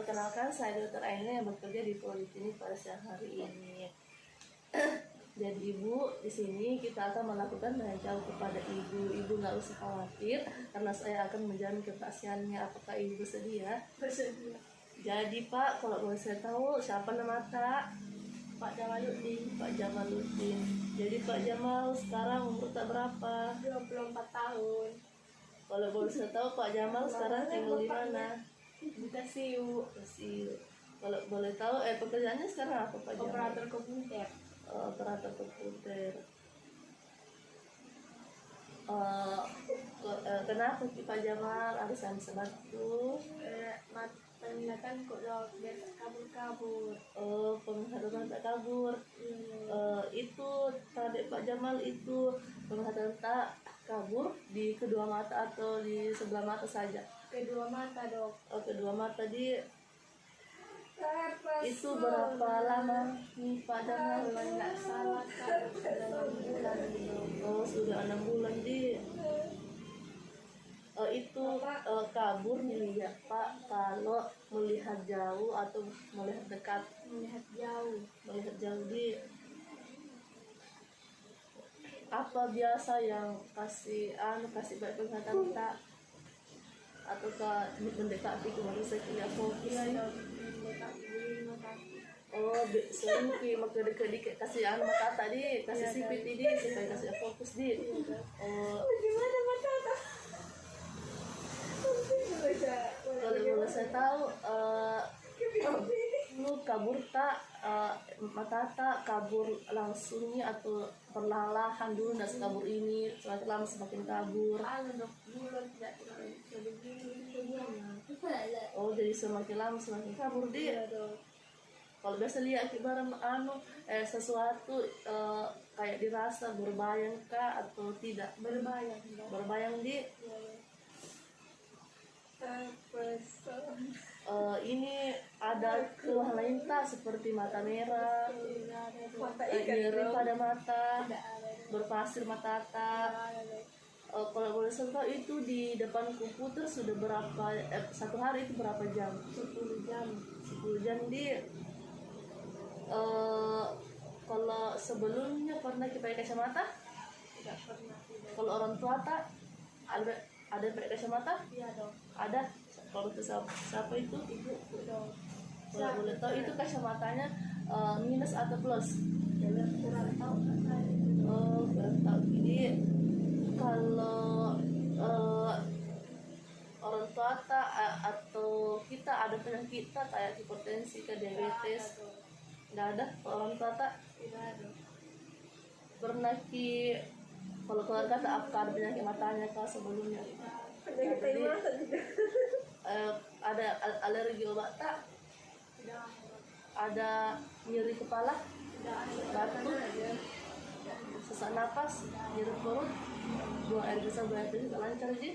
perkenalkan, saya Dr. Aina yang bekerja di Poliklinik pada siang hari ini. Jadi Ibu, di sini kita akan melakukan tanya jawab kepada Ibu. Ibu nggak usah khawatir, karena saya akan menjamin kepastiannya. Apakah Ibu bersedia? Bersedia. Jadi Pak, kalau boleh saya tahu siapa nama Tak? Pak Jamaluddin. Pak Jamaluddin. Jadi Pak Jamal sekarang umur Tak berapa? 24 tahun. Kalau boleh saya tahu Pak Jamal sekarang tinggal di mana? Di Tasiu. Kalau boleh tahu pekerjaannya sekarang apa Pak Jamal? Operator komputer. Operator komputer. Kenapa Pak Jamal harus bantu? Penglihatan kok biar tak kabur-kabur. Penglihatan tak kabur. Itu tadi Pak Jamal itu penglihatan tak kabur di kedua mata atau di sebelah mata saja? Kedua mata, Dok. Kedua mata. Itu berapa lama nih Pak Jamal? Kalau nggak salah kan sudah 6 bulan gitu. Sudah 6 bulan itu kabur nih ya Pak, kalau melihat jauh atau melihat dekat? Melihat jauh. Melihat jauh apa biasa yang kasih baik penglihatan tak, ataukah mendekati ke manusia tidak fokus? Iya, Dok. Sering makin deket kasih mata tadi, kasih sipit ini supaya kasih fokus Gimana mata? Kalau boleh saya tahu lu kabur tak mata tak kabur langsungnya atau perlahan dulu dan kabur ini semakin lama semakin kabur? Dok, bulan tidak Jadi semakin lama semakin kabur Iya, Dok. Kalau biasa lihat barang sesuatu kayak dirasa berbayang kah atau tidak? Berbayang, Dok. Berbayang ini ada keluhan lain tak seperti mata merah, nyeri pada mata, berpasir mata tak? Kalau boleh saya tahu itu di depan komputer sudah berapa satu hari itu berapa jam? 10 jam. 10 jam kalau sebelumnya pernah pakai kacamata? Tidak pernah. Kalau orang tua tak ada pakai kacamata? Iya, Dok. Ada. Kalau itu siapa itu? Ibu, Dok. Kalau boleh tahu itu kacamatanya minus atau plus? Kurang tahu kan saya. Kurang tahu. Jadi kalau orang tua tak atau kita ada penyakit tak kayak hipertensi, diabetes? Nggak ada. Orang tua tak Tidak ada. pernah kalau keluarga tak apa ada penyakit matanya kah sebelumnya? Penyakit mata tidak. Ada alergi obat tak? Tidak Ada nyeri kepala, batuk, ada. sesak napas, nyeri perut, buang air besar juga lancar aja?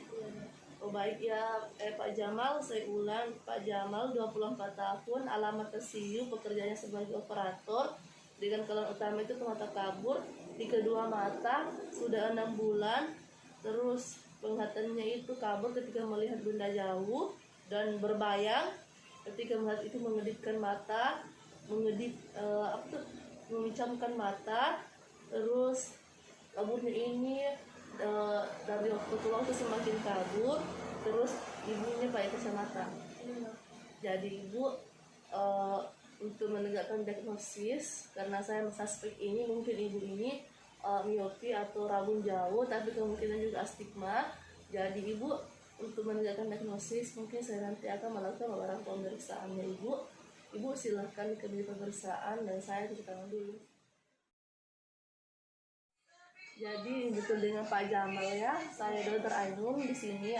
Baik ya Pak Jamal, saya ulang, Pak Jamal 24 tahun, alamat Tasiu, pekerjaannya sebagai operator dengan keluhan utama itu mata kabur di kedua mata, sudah 6 bulan, terus penglihatannya itu kabur ketika melihat benda jauh dan berbayang ketika melihat itu, mengedipkan mata, memicamkan mata, terus kaburnya ini dari waktu ke waktu semakin kabur, terus ibunya pakai kacamata. Jadi Ibu untuk menegakkan diagnosis, karena saya suspek ini mungkin ibu ini miopi atau rabun jauh, tapi kemungkinan juga astigma. Jadi Ibu untuk menegakkan diagnosis mungkin saya nanti akan melakukan beberapa pemeriksaannya Ibu. Ibu silahkan ke bilik pemeriksaan dan saya cuci tangan dulu. Jadi betul dengan Pak Jamal ya, saya Dr. Ainun di sini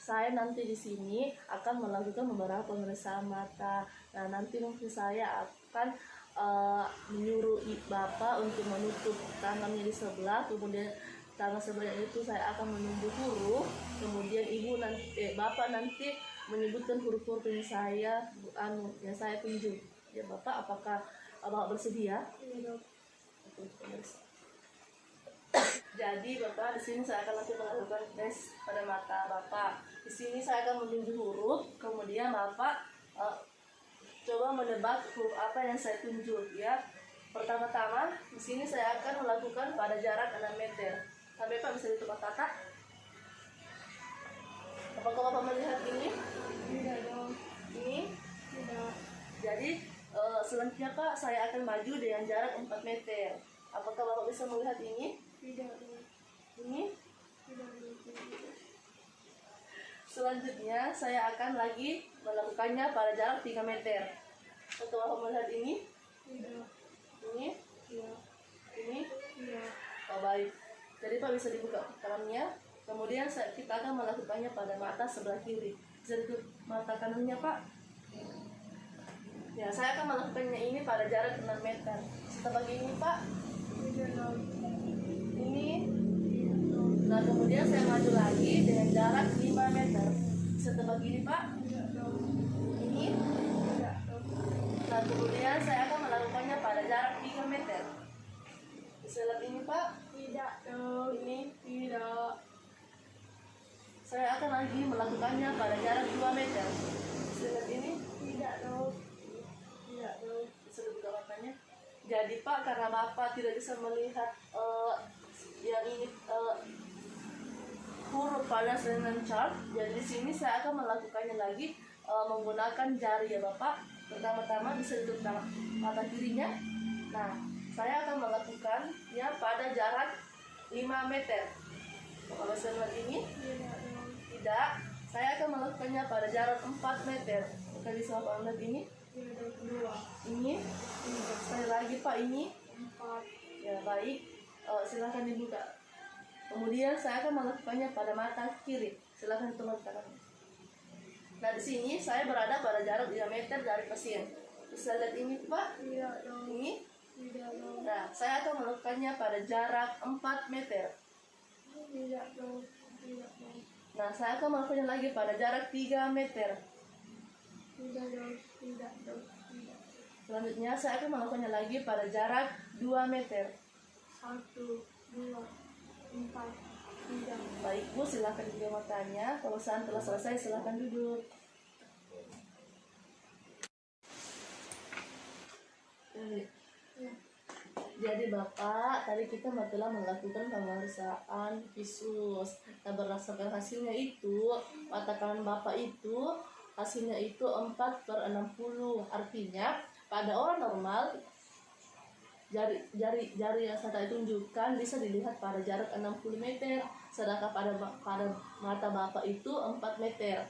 saya nanti di sini akan melakukan beberapa pemeriksaan mata. Nah, nanti mungkin saya akan menyuruh Bapak untuk menutup tangannya di sebelah, kemudian tangan sebelah itu saya akan menunggu huruf, kemudian Bapak nanti menyebutkan huruf-huruf yang saya tunjuk. Ya Bapak, apakah Bapak bersedia? Iya, Dok. Jadi Bapak, di sini saya akan nanti melakukan tes pada mata Bapak. Di sini saya akan menunjuk huruf, kemudian Bapak coba menebak huruf apa yang saya tunjuk ya. Pertama-tama di sini saya akan melakukan pada jarak 6 meter. Sampai Pak bisa ditutup mata. Apakah Bapak melihat ini? Tidak dong. Ini? Tidak. Jadi selanjutnya Pak, saya akan maju dengan jarak 4 meter. Apakah Bapak bisa melihat ini? Tidak dong. Ini? Tidak dong. Selanjutnya saya akan lagi melakukannya pada jarak 3 meter. Apakah Bapak melihat ini? Tidak. Ini? Iya. Ini? Iya. Oh, baik. Jadi Pak bisa dibuka tangannya. Kemudian kita akan melakukannya pada mata sebelah kiri. Bisa ditutup mata kanannya Pak. Ya, saya akan melakukannya ini pada jarak 6 meter. Setelah ini Pak. Tidak dong. Ini. Tidak dong. Nah, kemudian saya maju lagi dengan jarak 5 meter. Setelah ini Pak. Tidak dong. Ini. Tidak dong. Nah, kemudian saya akan melakukannya pada jarak 3 meter. Bisa lihat ini Pak. Tidak dong. Ini. Tidak. Saya akan lagi melakukannya pada jarak 2 meter. Bisa lihat ini. Tidak dong. Tidak dong. Bisa dibuka matanya. Jadi Pak, karena Bapak tidak bisa melihat yang ini huruf pada salinan chart, jadi di sini saya akan melakukannya lagi menggunakan jari ya Bapak. Pertama-tama bisa ditutup mata kirinya. Nah, saya akan melakukannya pada jarak 5 meter. Kalau saya lihat ini, Tidak dong. tidak. Saya akan melakukannya pada jarak 4 meter. Oke, bisa Bapak lihat ini. Tidak dong. Kedua. Ini. Sekali lagi Pak, ini. 4. Ya, baik. Silahkan dibuka. Kemudian saya akan melakukannya pada mata kiri. Silahkan teman tangannya. Nah, di sini saya berada pada jarak 3 meter dari pasien. Bisa lihat ini Pak. Tidak dong. Ini. Tidak dong. Nah, saya akan melakukannya pada jarak 4 meter. Tidak dong. Tidak dong. Nah, saya akan melakukannya lagi pada jarak 3 meter. Tidak dong. Tidak dong. Tidak. Selanjutnya saya akan melakukannya lagi pada jarak 2 meter. 1, 2, 4. Tidak. Baik Bu, silahkan buka matanya. Kalau saat telah selesai, silahkan duduk. Jadi Bapak, tadi kita telah melakukan pemeriksaan visus. Nah, berdasarkan hasilnya itu, mata kanan Bapak itu hasilnya itu 4/60. Artinya pada orang normal jari yang saya tunjukkan bisa dilihat pada jarak 60 meter, sedangkan pada mata Bapak itu 4 meter.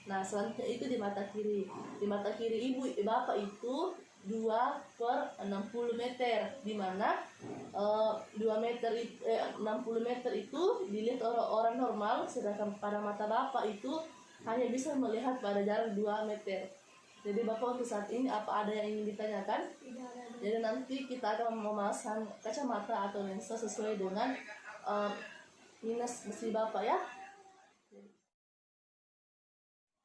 Nah, selanjutnya itu di mata kiri. Di mata kiri Bapak itu 2/60 meter, di mana 60 meter itu dilihat orang normal, sedangkan pada mata Bapak itu hanya bisa melihat pada jarak 2 meter. Jadi Bapak untuk saat ini apa ada yang ingin ditanyakan? Tidak ada. Jadi nanti kita akan memasang kacamata atau lensa sesuai dengan minus mesti Bapak ya.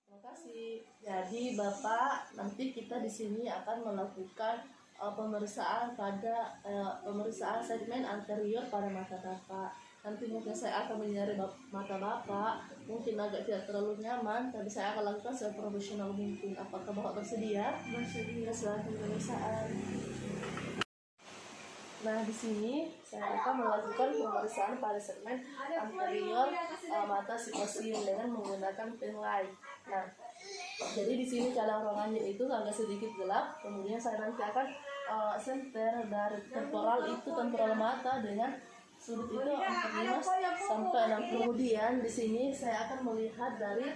Terima kasih. Jadi Bapak, nanti kita di sini akan melakukan pemeriksaan pada pemeriksaan segmen anterior pada mata Bapak. Nanti mungkin saya akan menyari mata Bapak, mungkin agak tidak terlalu nyaman, tapi saya akan lakukan seprofesional mungkin. Apakah Bapak bersedia? Bersedia. Silahkan pemeriksaan. Nah, di sini saya akan melakukan pemeriksaan pada segmen anterior mata si pasien dengan menggunakan pen light. Nah, jadi di sini cadang ruangannya itu agak sedikit gelap. Kemudian saya nanti akan center dari temporal mata dengan sudut itu 45 sampai 60. Kemudian di sini saya akan melihat dari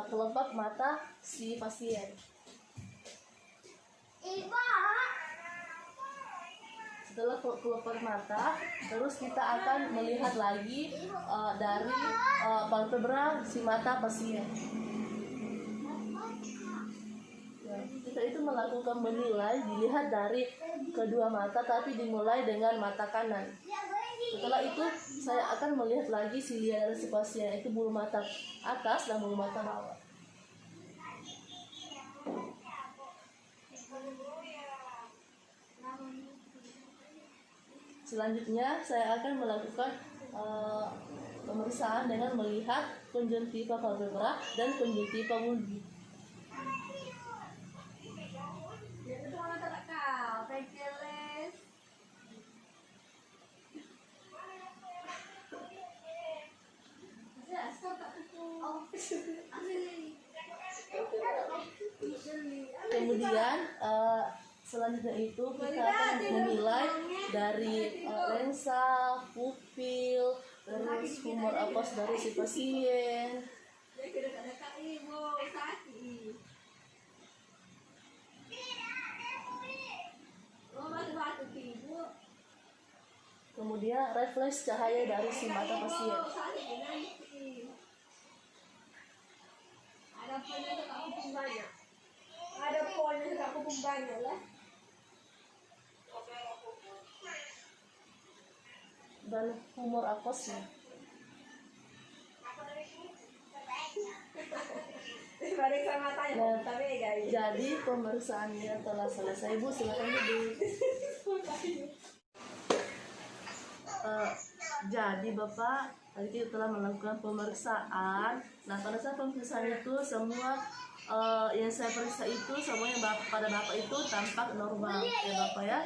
kelopak mata si pasien. Setelah kelopak mata, terus kita akan melihat lagi dari palpebra si mata pasien. Ya, kita itu melakukan menilai dilihat dari kedua mata, tapi dimulai dengan mata kanan. Setelah itu saya akan melihat lagi silia dari si pasien, itu bulu mata atas dan bulu mata bawah. Selanjutnya saya akan melakukan pemeriksaan dengan melihat konjungtiva palpebra dan konjungtiva multi. Kemudian selanjutnya itu kita akan menilai dari lensa, pupil, terus humor apos dari si pasien. Kemudian refleks cahaya dari si mata pasien. Ada poinnya aku pun banyak lah. Dan humor aposnya. Nah, jadi pemeriksaannya telah selesai, Bu. Silakan duduk. Jadi Bapak tadi kita telah melakukan pemeriksaan. Nah, pada saat pemeriksaan itu semua yang saya periksa itu semuanya pada Bapak itu tampak normal ya Bapak ya.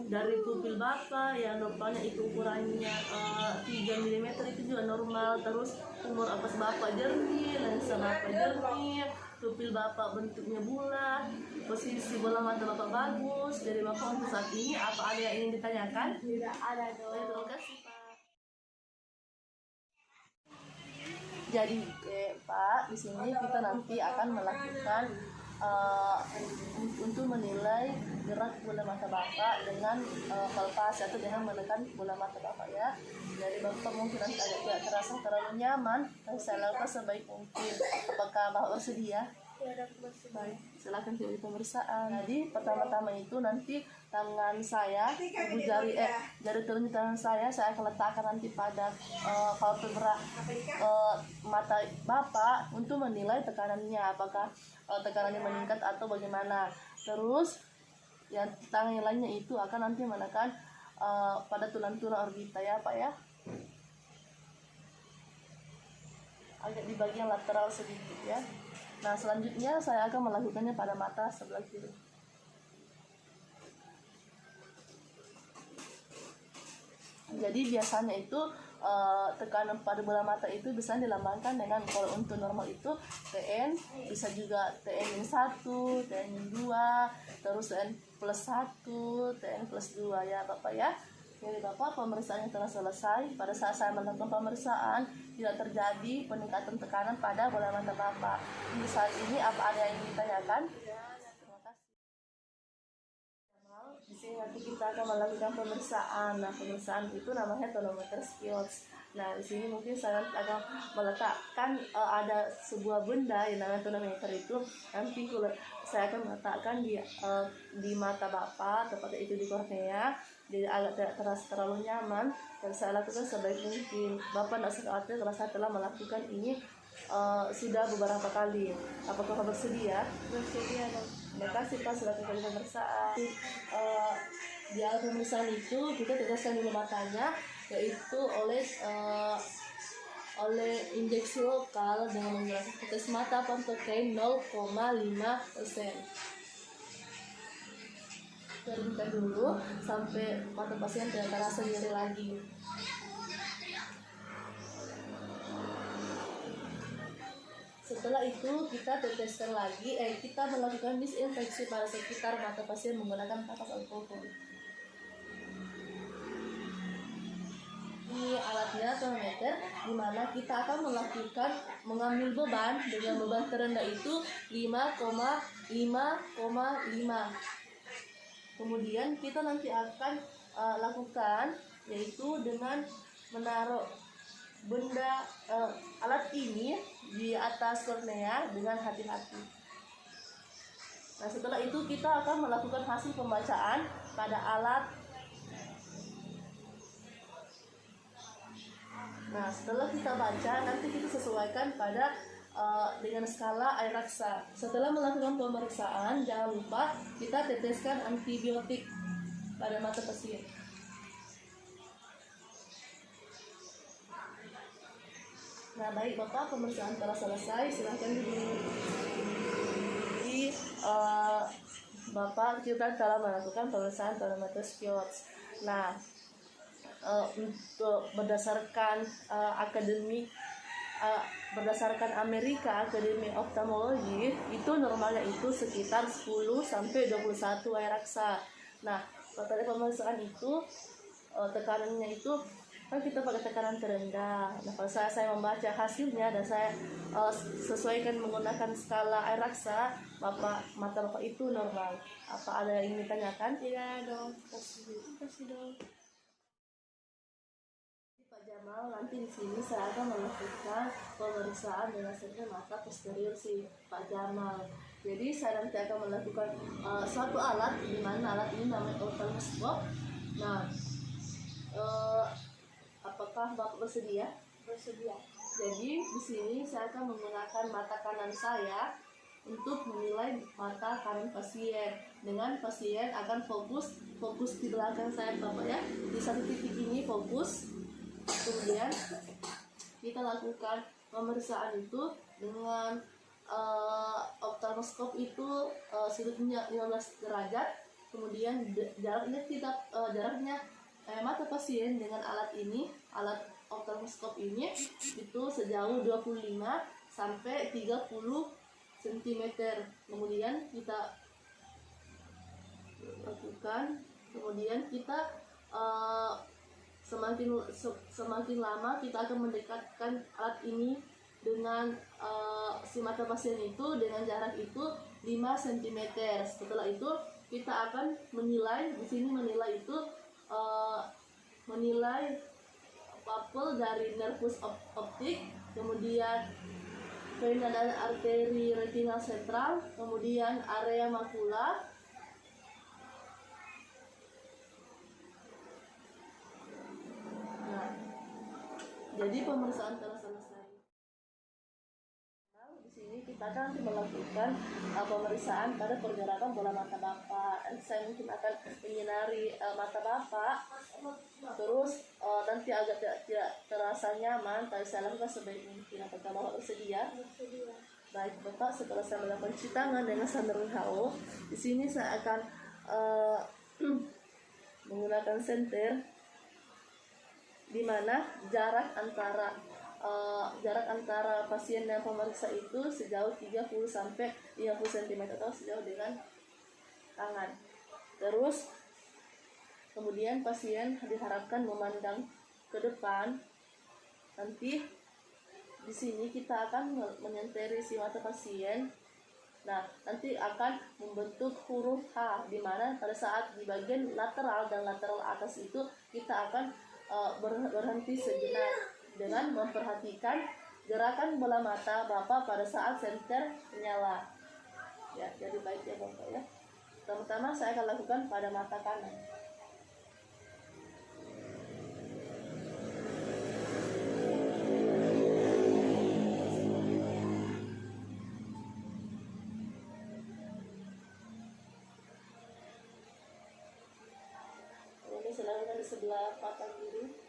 Dari pupil Bapak yang normalnya itu ukurannya 3 mm itu juga normal. Terus umur apes Bapak jernih, lensa Bapak jernih, pupil Bapak bentuknya bulat, posisi bola mata Bapak bagus. Jadi Bapak untuk saat ini apa ada yang ingin ditanyakan? Tidak ada dong. Terima kasih Pak. Jadi Pak, di sini kita nanti akan melakukan untuk menilai gerak bola mata Bapak dengan palpasi atau dengan menekan bola mata Bapak ya. Jadi Bapak mungkin nanti agak tidak terasa terlalu nyaman, tapi saya lakukan sebaik mungkin. Apakah Bapak bersedia? Baik, silakan pilih pemeriksaan. Jadi pertama-tama itu nanti tangan saya, jari telunjuk tangan saya akan letakkan nanti pada palpebra mata Bapak untuk menilai tekanannya, apakah tekanannya meningkat atau bagaimana. Terus yang tangan yang lainnya itu akan nanti menekan pada tulang-tulang orbita ya Pak ya, agak di bagian lateral sedikit ya. Nah, selanjutnya saya akan melakukannya pada mata sebelah kiri. Jadi biasanya itu tekanan pada bola mata itu bisa dilambangkan dengan, kalau untuk normal itu TN, bisa juga TN 1, TN 2, terus TN plus 1, TN plus 2 ya Bapak ya. Jadi Bapak, pemeriksaannya telah selesai. Pada saat saya melakukan pemeriksaan tidak terjadi peningkatan tekanan pada bola mata Bapak. Di saat ini apa ada yang ingin ditanyakan? Terima kasih. Di sini nanti kita akan melakukan pemeriksaan. Nah, pemeriksaan itu namanya tonometer skills. Nah, di sini mungkin saya akan meletakkan ada sebuah benda yang namanya tonometer itu. Nanti saya akan meletakkan di mata Bapak, tepatnya itu di kornea. Jadi agak tidak terasa terlalu nyaman, dan saya lakukan sebaik mungkin. Bapak tidak usah khawatir karena saya telah melakukan ini sudah beberapa kali. Apakah Bapak bersedia? Bersedia dong. Terima kasih Pak, silakan kali pemeriksaan. Di alat pemeriksaan itu kita tegaskan dulu matanya, yaitu oleh injeksi lokal dengan menggunakan tetes mata pantokain 0,5%. Keringkan dulu sampai mata pasien tidak terasa nyeri lagi. Setelah itu kita teteskan lagi, kita melakukan disinfeksi pada sekitar mata pasien menggunakan kapas alkohol. Ini alatnya tonometer, di mana kita akan mengambil beban dengan beban terendah itu 5,5. Kemudian kita nanti akan lakukan yaitu dengan menaruh benda alat ini di atas kornea dengan hati-hati. Nah, setelah itu kita akan melakukan hasil pembacaan pada alat. Nah, setelah kita baca nanti kita sesuaikan pada dengan skala air raksa. Setelah melakukan pemeriksaan, jangan lupa kita teteskan antibiotik pada mata pasien. Nah, baik Bapak, pemeriksaan telah selesai. Silahkan duduk. Jadi Bapak, kita telah melakukan pemeriksaan tonometer skills. Nah, untuk berdasarkan akademik berdasarkan Amerika Academy of Ophthalmology itu normalnya itu sekitar 10 sampai 21 air raksa. Nah, pada pemeriksaan itu tekanannya itu kan kita pakai tekanan terendah. Nah, kalau saya membaca hasilnya dan saya sesuaikan menggunakan skala air raksa, mata Bapak itu normal. Apa ada yang ingin ditanyakan? Iya dong, kasih dong. Pak Jamal, nanti di sini saya akan melakukan pemeriksaan dengan senter mata posterior si Pak Jamal. Jadi saya nanti akan melakukan suatu alat, di mana alat ini namanya ophthalmoscope. Nah, apakah Bapak bersedia? Bersedia. Jadi di sini saya akan menggunakan mata kanan saya untuk menilai mata kanan pasien. Dengan pasien akan fokus di belakang saya Bapak ya. Di satu titik ini fokus. Kemudian kita lakukan pemeriksaan itu dengan ophthalmoscope itu sudutnya 15 derajat. Kemudian jaraknya mata pasien dengan alat ophthalmoscope ini itu sejauh 25 sampai 30 cm. Kemudian kita lakukan, kemudian kita semakin lama kita akan mendekatkan alat ini dengan si mata pasien itu dengan jarak itu 5 cm. Setelah itu kita akan menilai, di sini menilai itu menilai papel dari nervus optik, kemudian vena dan arteri retinal sentral, kemudian area makula, nah, jadi pemeriksaan telah selesai. Di sini kita akan nanti melakukan pemeriksaan pada pergerakan bola mata Bapak. Saya mungkin akan menyinari mata Bapak, terus nanti agak tidak terasa nyaman, tapi saya lakukan sebaik mungkin. Apakah Bapak bersedia? Bersedia. Baik Bapak, setelah saya melakukan cuci tangan dengan standar WHO, di sini saya akan menggunakan senter, di mana jarak antara pasien dan pemeriksa itu sejauh 30 sampai 50 cm atau sejauh dengan tangan. Terus kemudian pasien diharapkan memandang ke depan. Nanti di sini kita akan menyenteri si mata pasien. Nah, nanti akan membentuk huruf H, di mana pada saat di bagian lateral dan lateral atas itu kita akan berhenti sejenak dengan memperhatikan gerakan bola mata Bapak pada saat senter menyala. Ya, jadi baik ya Bapak ya. Pertama saya akan lakukan pada mata kanan. Ini saya lakukan di sebelah mata kiri.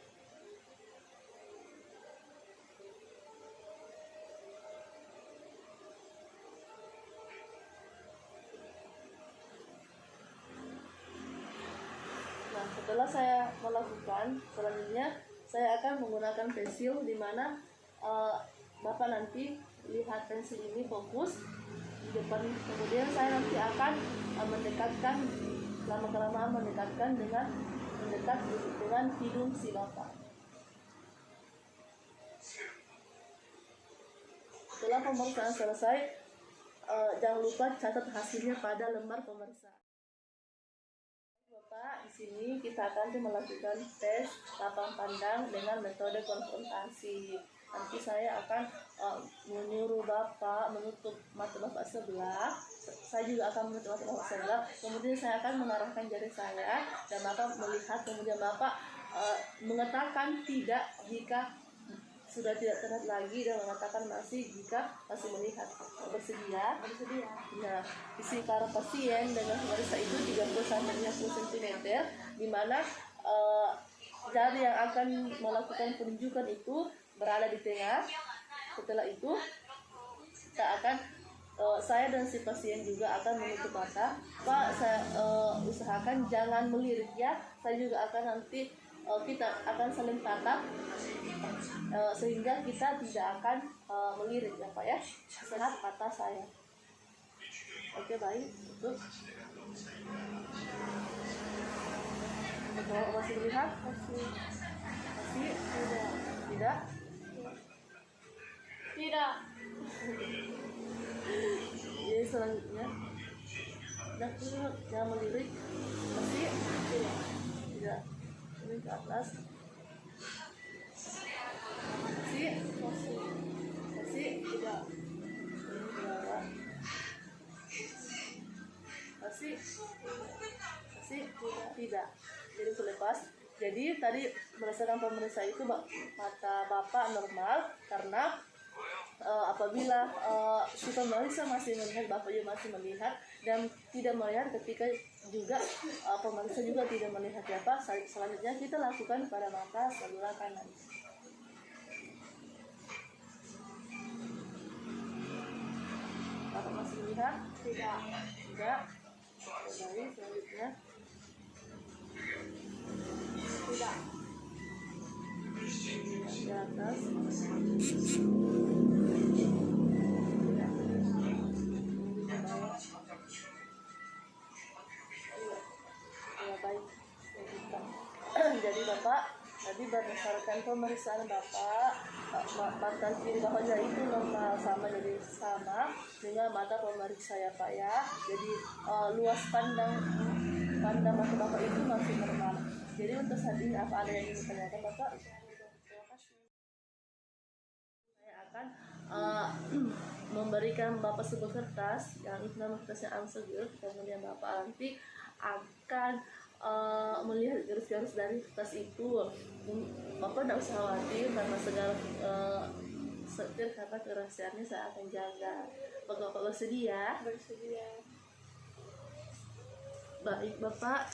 Setelah saya melakukan, selanjutnya saya akan menggunakan pensil, di mana Bapak nanti lihat pensil ini fokus di depan. Kemudian saya nanti akan mendekatkan, lama-kelamaan mendekatkan dengan hidung si Bapak. Setelah pemeriksaan selesai, jangan lupa catat hasilnya pada lembar pemeriksaan. Bapak, di sini kita akan melakukan tes lapang pandang dengan metode konfrontasi. Nanti saya akan menyuruh Bapak menutup mata Bapak sebelah. Saya juga akan menutup mata Bapak sebelah. Kemudian saya akan mengarahkan jari saya dan Bapak melihat. Kemudian Bapak mengatakan tidak jika sudah tidak terlihat lagi dan mengatakan masih jika masih melihat. Bersedia? Bersedia. Nah, isi karena pasien dengan pemeriksa itu 30 sampai 50 cm, di mana jari yang akan melakukan penunjukan itu berada di tengah. Setelah itu kita akan saya dan si pasien juga akan menutup mata. Pak, saya usahakan jangan melirik ya. Saya juga akan nanti kita akan saling tatap, sehingga kita tidak akan melirik ya Pak ya. Sehat mata saya. Oke, baik. Tutup. Kalau masih melihat? Masih tidak. Tidak. Tidak. Jadi selanjutnya, jangan melirik. Masih tidak. Tidak. Ini ke atas. Masih tidak. Ini ke bawah. Masih tidak. Jadi selepas. Jadi tadi berdasarkan pemeriksaan itu mata Bapak normal karena apabila si pemeriksa masih melihat, Bapak juga masih melihat, dan tidak melihat ketika juga pemeriksa juga tidak melihat ya Pak. Selanjutnya kita lakukan pada mata sebelah kanan. Bapak masih melihat? Tidak. Tidak. Baik, selanjutnya. Tidak. Di atas. Ya, baik. Jadi Bapak, tadi berdasarkan pemeriksaan Bapak, mata kiri Bapak jadi itu normal, jadi sama dengan mata pemeriksa ya Pak ya. Jadi luas pandang mata Bapak itu masih normal. Jadi untuk saat ini apa ada yang ingin ditanyakan Bapak? Terima kasih. Saya akan memberikan Bapak sebuah kertas yang itu nama kertasnya Amsegel. Kemudian Bapak nanti akan melihat garis-garis dari kertas itu. Bapak tidak usah khawatir karena segala setir karena kerahasiaannya saya akan jaga. Bapak bersedia? Bersedia. Baik Bapak.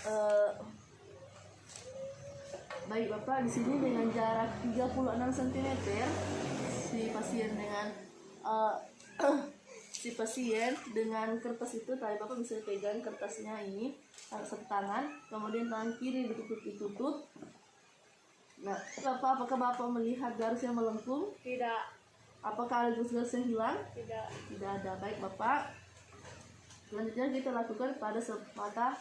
Baik Bapak, di sini dengan jarak 36 cm si pasien dengan kertas itu tadi Bapak bisa pegang kertasnya ini satu tangan, kemudian tangan kiri ditutup. Nah, apakah Bapak melihat garis yang melengkung? Tidak. Apakah ada garis yang hilang? Tidak. Tidak ada. Baik Bapak. Selanjutnya kita lakukan pada mata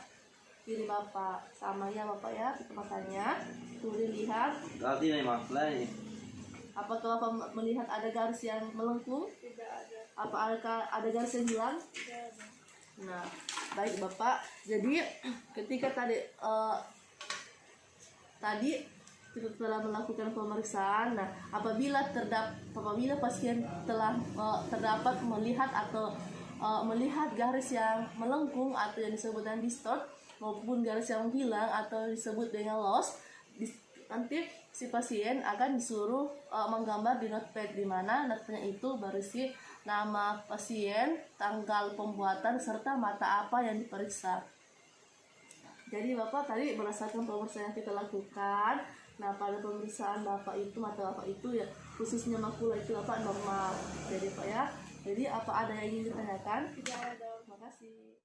kiri Bapak, sama ya Bapak ya, tutup matanya, kemudian lihat. Apakah Bapak melihat ada garis yang melengkung? Tidak ada. Apakah ada garis yang hilang? Tidak ada. Nah, baik Bapak. Jadi ketika tadi kita telah melakukan pemeriksaan. Nah, apabila pasien telah terdapat melihat atau melihat garis yang melengkung atau yang disebut dengan distort, maupun garis yang hilang atau disebut dengan loss, nanti si pasien akan disuruh menggambar di notepad, di mana notepad itu berisi nama pasien, tanggal pembuatan, serta mata apa yang diperiksa. Jadi Bapak tadi berdasarkan pemeriksaan yang kita lakukan, nah pada pemeriksaan Bapak itu, mata Bapak itu ya khususnya makula itu Bapak normal. Jadi Pak ya, jadi apa ada yang ingin ditanyakan? Tidak ada. Terima kasih.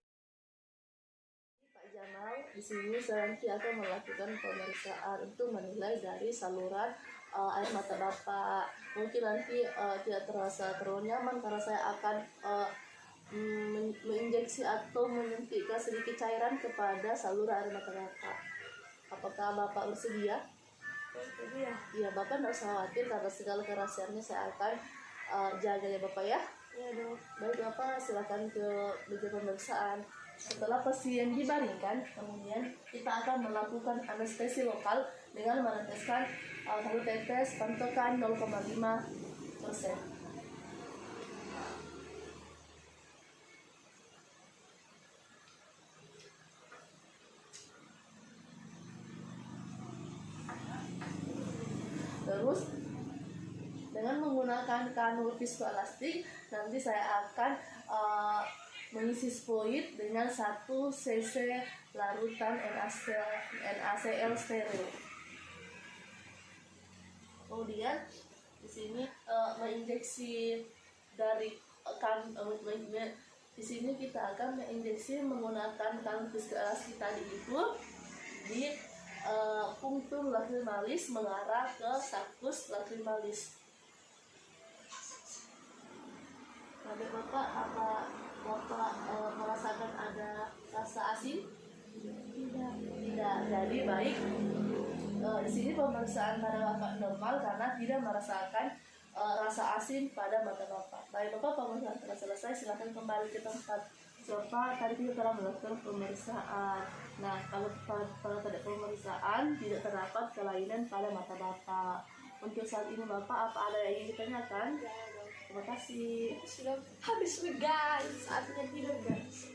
Pak Jamal, di sini saya nanti akan melakukan pemeriksaan untuk menilai dari saluran air mata Bapak. Mungkin nanti tidak terasa terlalu nyaman karena saya akan menginjeksi atau menyuntikkan sedikit cairan kepada saluran air mata Bapak. Apakah Bapak bersedia? Bersedia. Ya, Bapak tidak usah khawatir karena segala kerahasiaannya saya akan jaga ya Bapak ya. Ya Dok. Baik Bapak, silakan ke meja pemeriksaan. Setelah pasien dibaringkan, kemudian kita akan melakukan anestesi lokal dengan meneteskan satu tetes pantokan 0,5%. Terus dengan menggunakan kanul viskoelastik, nanti saya akan mengisi fluid dengan 1 cc larutan NaCl steril. Kemudian di sini menginjeksi dari di sini kita akan menginjeksi menggunakan kanul viskoelastik tadi itu di punktum lacrimalis mengarah ke sulcus lacrimalis. Pada Bapak, apa Bapak merasakan ada rasa asin? Tidak. Tidak. Jadi baik. Di sini pemeriksaan pada Bapak normal karena tidak merasakan rasa asin pada mata Bapak. Baik Bapak, pemeriksaan telah selesai. Silakan kembali ke tempat. Bapak, tadi kita telah melakukan pemeriksaan. Nah, kalau pada pemeriksaan tidak terdapat kelainan pada mata Bapak. Untuk saat ini Bapak, apa ada yang ingin ditanyakan? Terima kasih. Sudah habis nih guys, saatnya tidur guys.